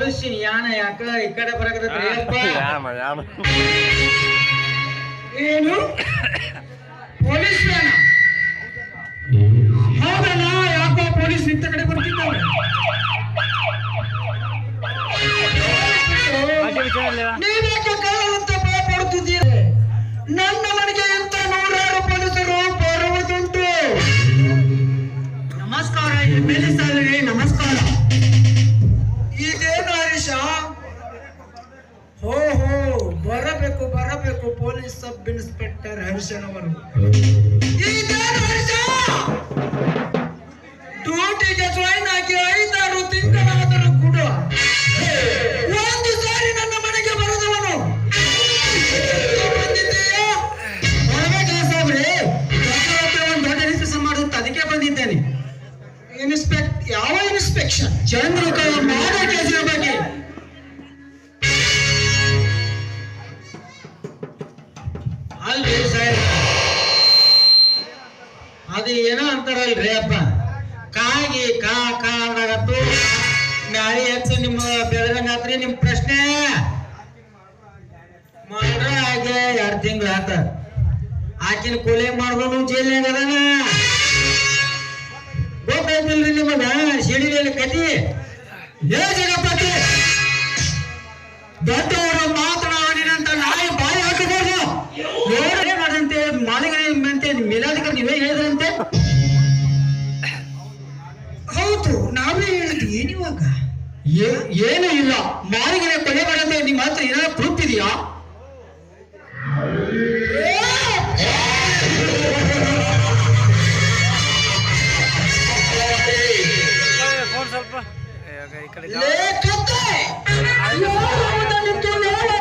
Police ಯಾನ ಯಾಕ ಈ ಕಡೆ ಬರಕತ್ತೈತಿ ಏನು ಪೊಲೀಸ್ ವ್ಯಾನ? ಹೌದಲ್ಲ, ಯಾಕೋ ಪೊಲೀಸ್ ಇಂಥ ಕಡೆ ಬರ್ತಿದ್ದಾವೆ. ನೀವೇಕೆ ಕಳ್ಳರಂತ ಭಯ ಪಡುತ್ತಿದ್ದೀರಿ? ನನ್ನ ಮನೆಗೆ ಇಂಥ ನೂರಾರು ಪೊಲೀಸರು ಬರುವುದುಂಟು. ನಮಸ್ಕಾರ ಎಮ್ಮೆಲ್ಯೆ ಸಾಹೇಬರೇ, ನಮಸ್ಕಾರ. ಇದೇನು ಹರೀಶ? ಹೋ ಬರಬೇಕು ಬರಬೇಕು, ಪೊಲೀಸ್ ಸಬ್ ಇನ್ಸ್ಪೆಕ್ಟರ್ ಹರ್ಷನವರು. ಇದೇನು ಹರ್ಷ? ಡ್ಯೂಟಿಗೆ ಜಾಯಿನ್ ಆಗಿ 5-6 ತಿಂಗಳಾದರೂ ಕೂಡ ಒಂದು ಸಾರಿ ನನ್ನ ಮನೆಗೆ ಬರದವನು. ಬರಬೇಕಲ್ಲ ಸಾಬ್ರೆ, ಒಂದು ದೊಡ್ಡ ಇನ್ಸ್ಪೆಕ್ಷನ್ ಮಾಡುತ್ತ ಅದಕ್ಕೆ ಬಂದಿದ್ದೇನೆ. ಯಾವ ಇನ್ಸ್ಪೆಕ್ಷನ್? ಚಂದ್ರಿಕಾ ಮಾಡೋ ಕೇಸಿನ ಬಗ್ಗೆ. ಅಲ್ರಿ ಸಾಹೇಬ್, ಅದು ಏನೋ ಅಂತಾರಲ್ರಿ ಅಪ್ಪ, ಕಾಗಿ ಕಾಗತ್ತು ನಾಳೆ ಹೆಚ್ಚು ನಿಮ್ಮ ಬೆಳಗಂಗಾತ್ರಿ. ನಿಮ್ ಪ್ರಶ್ನೆ ಮಾಡ್ರ ಹಾಗೆ 2 ತಿಂಗಳು ಆತ. ಆಕಿನ ಕೊಲೆ ಮಾಡಿದನು ಜೈಲ್ನಾಗ ಅದಾನ. ಗೊತ್ತಾಯ್ತಿಲ್ರಿ ನಿಮಗ ಸಿಡಿಲಿ ಕತಿ? ಏ ಜಗಪತಿ, ದೊಡ್ಡವರು ಮಾತನಾಡಿನಂತ ನಾಯಿ ಬಾಯಿ ಹಾಕಬಹುದು. ನೋಡೇ ಮಾಡಂತೆ ಮಾಲಿಗರಂತೆ ಮೇಲಾಧಿಕಾರಿ ನೀವೇ ಹೇಳಿದ್ರಂತೆ. ಹೌದು, ನಾವೇ ಹೇಳಿದ್ವಿ. ಏನಿವಾಗ? ಏನೂ ಇಲ್ಲ. ಮಾಲಿಗನೇ ಕೊಲೆ ಮಾಡಂತೆ ನಿಮ್ಮ ಹತ್ರ ಏನಾದ್ರು ಪ್ರೂಫ್ ಇದೆಯಾ?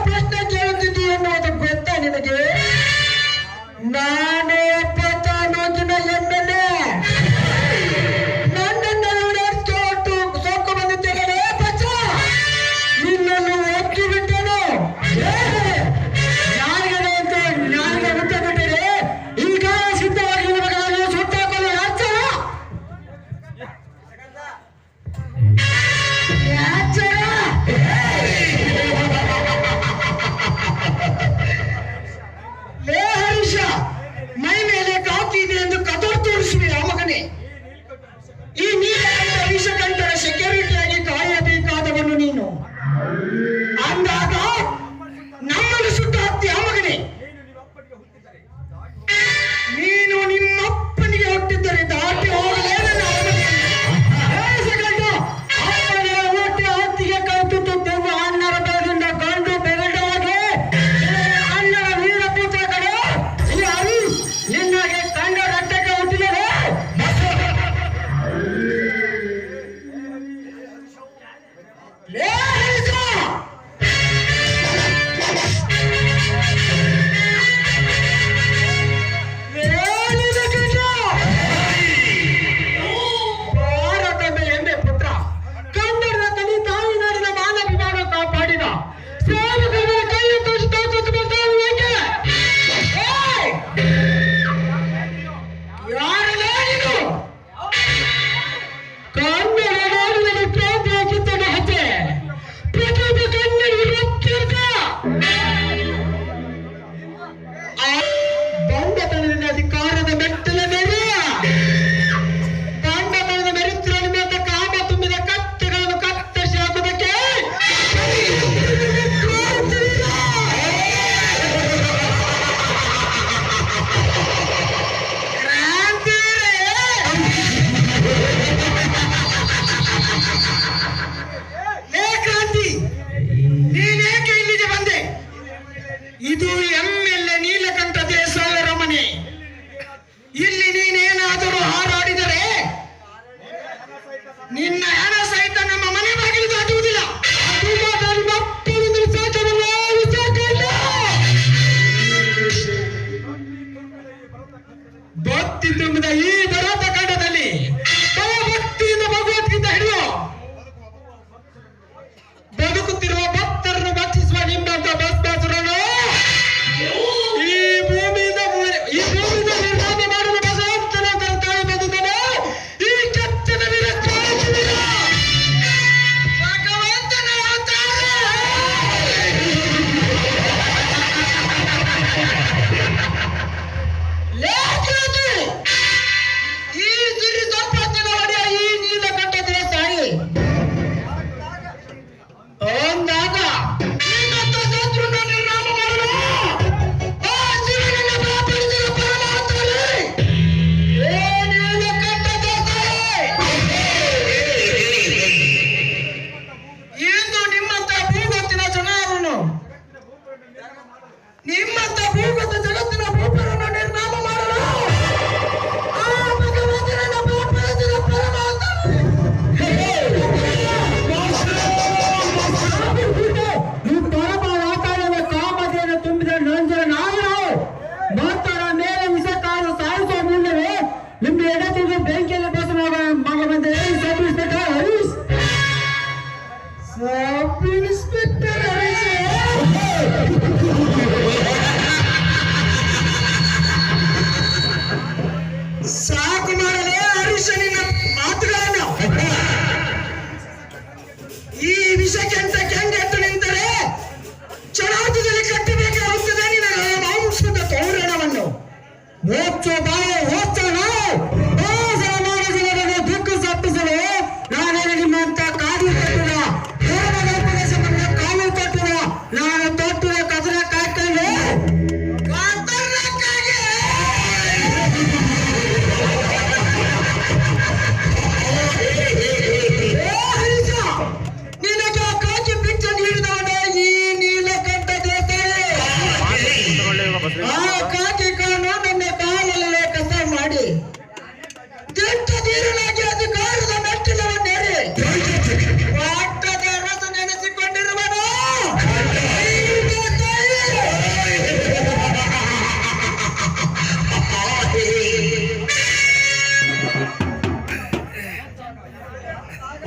ಪ್ರಶ್ನೆ ಕೇಳುತ್ತಿದ್ದೀ ಎನ್ನುವುದು ಗೊತ್ತಾ ನಿನಗೆ? ನಾನು 74 ಎಮ್ಮೆಲ್ಯೆ. ನನ್ನನ್ನು ಇವತ್ತು ಸೋಕು ಬಂದಿದ್ದೇನೆ. ಬಚ್ಚ, ನಿನ್ನನ್ನು ಒತ್ತಿ ಬಿಟ್ಟೇನು? ಯಾರಿಗೆ ಮುಟ್ಟ ಬಿಟ್ಟರೆ ಈಗ ಸಿದ್ಧವಾಗಿ ನಿಮಗೆ ಸುಟ್ಟಾಕೊಳ್ಳಿ. ಯಾಚರ ವಿಷಕ್ಕೆಂತ ಕೆಂಗೆಟ್ಟು ನಿಂತರೆ ಚಡಾರ್ಥದಲ್ಲಿ ಕಟ್ಟಬೇಕಾಗುತ್ತದೆ ನಿನ್ನ ಮಾಂಸದ ತೋರಣವನ್ನು. ಮೋಚ್ಚೋ ಬಾಯ ಹೋಗ್ತಾನ ಸಮಾಜದ ದುಃಖ ತಪ್ಪಿಸಲು ನಾನೇನು ನಿಮ್ಮಂತ ಕಾಲು ಕಟ್ಟಿದ ಧರ್ಮದ ಕಾಲು ಕಟ್ಟಿದ ನಾನು ತೊಟ್ಟಿನ ಕದರ ಕಾಯ್ತೇನೆ. ನಿನಗೆ ಕಾಕಿ ಪಿಚ್ಚ ನೀಡಿದವನ ಈ ನೀಲಕಂಠ ದೇಸಾಯಿ. ಆ ಕಾಕಿ ಕಾರಣ ನನ್ನ ಕಾಲಲ್ಲೇ ಕಸ ಮಾಡಿ ದಿಟ್ಟ ಧೀರನಾಗಿ ಅಧಿಕಾರದ ಮೆಟ್ಟಿಲವನ್ನೇರಿ ವಾಟದ ರಸ ನೆನೆಸಿಕೊಂಡಿರುವನು.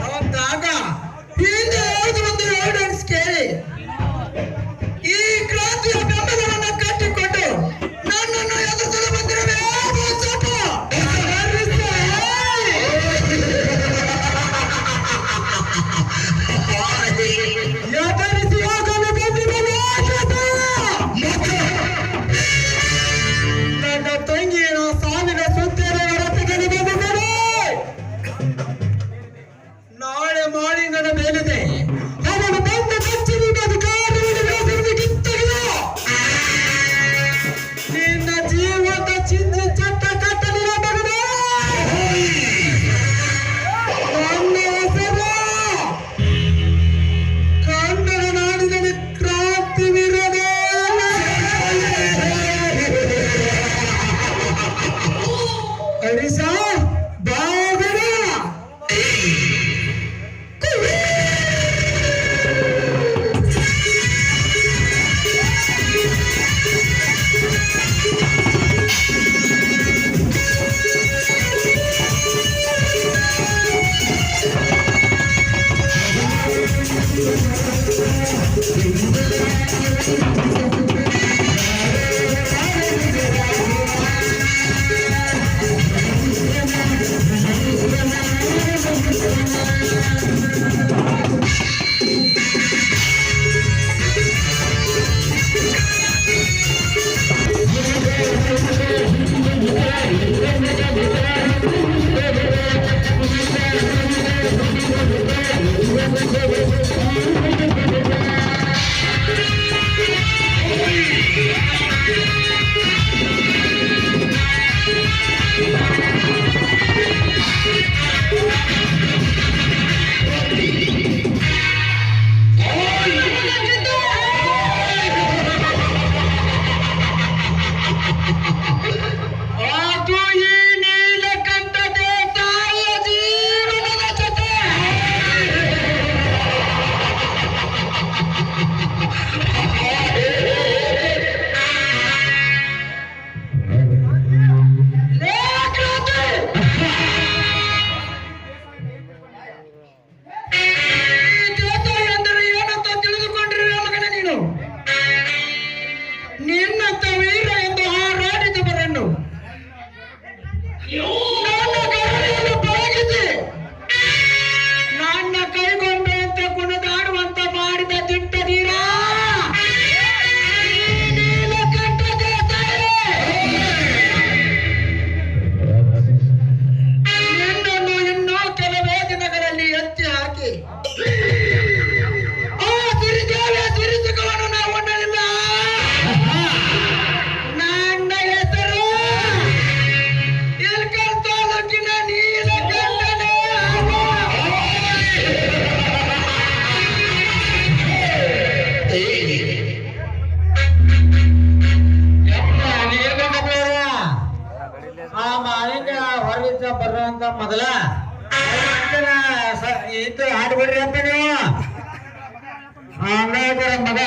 ಅವತ್ತಾಗ ಹಿಂದೆ ಯಾವುದು ಒಂದು ಆರ್ಡರ್ಸ್ ಕೇಳಿ ಈ ಕ್ರಾಂತಿಯ ಬೆಂಬಲವನ್ನು ಕಟ್ಟಿಕೊಂಡು ನನ್ನನ್ನು ಎದುರಿಸಲು ಬಂದಿರುವೆ. ನನ್ನ ತಂಗಿಯ ಸಾವಿನ ಸುತ್ತಿನ ಹೊರತೆಗೆದು ಬಂದಿದ್ದೇನೆ. ನಾಳೆ ಮಾಡಿ ನನ್ನ ಮೇಲಿದೆ ಅವನು ಬಂದ ಕಚ್ಚಿ ಅಧಿಕಾರವನ್ನು ಕಿತ್ತಗಿದ ನಿನ್ನ ಜೀವದ ಚಿಂತೆ ಚಟ್ಟ ಕಟ್ಟಲಿರ ಮಗನೇ. ನನ್ನ ಹೆಸರು ಕನ್ನಡ ನಾಡಿನಲ್ಲಿ ಕ್ರಾಂತಿ ವಿರೋಧ ಹರಿಸ ಬಾಗರ. ಅದು ಈ ನೀಲಕಂಠ ದೇಸಾಯಿಯ ಜೀವನದ ಜೊತೆ. ಈ ದೇಸಾಯಿ ಎಂದರೆ ಏನಂತ ತಿಳಿದುಕೊಂಡಿರುವ ಮಗನ ನೀನು. ನಿನ್ನಂತ ವೀರ ಎಂದು ಹಾರಾಡಿದವರನ್ನು ನನ್ನ ಗರಡಿಯನ್ನು ಬಾಗಿಸಿ ನನ್ನ ಕೈಗೊಂಬೆಯಂತೆ ಕುಣಿದಾಡುವಂತ ಮಾಡಿದ ದಿಟ್ಟ ಧೀರ ನೀಲಕಂಠ ದೇಸಾಯಿ. ನಿನ್ನನ್ನು ಇನ್ನೂ ಕೆಲವೇ ದಿನಗಳಲ್ಲಿ ಎತ್ತಿ ಹಾಕಿ ಆ ಸಿರಿದೇವಿಯ ಸಿರಿಸುಖವನ್ನು ನಾವು ಉಣ್ಣಲಿಲ್ಲ. ನನ್ನ ಹೆಸರು ಇಲ್ಕಲ್ ತಾಲೂಕಿನ ನೀಲಕಂಠನೇ. ಆ ಮಾಲಿಂಗ ಹೊರಗಿದ್ದ ಬರುವಂತ ಮೊದಲ ಇದು ಹಾಡ್ಬಿಡ್ರಿ ಅಂತ ನೀವು. ಅಂಬೇಡ್ಕರ ಮಗ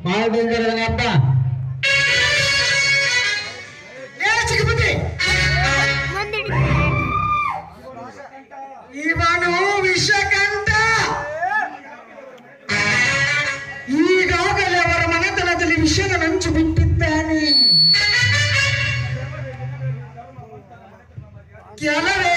ಮಾಡಿದ್ದಪ್ಪ. ಇವನು ವಿಷಕಂಠ. ಈಗಾಗಲೇ ಅವರ ಮನೆತನದಲ್ಲಿ ವಿಷದ ನಂಚು ಬಿಟ್ಟಿದ್ದಾನೆ. ಕೆಲವೇ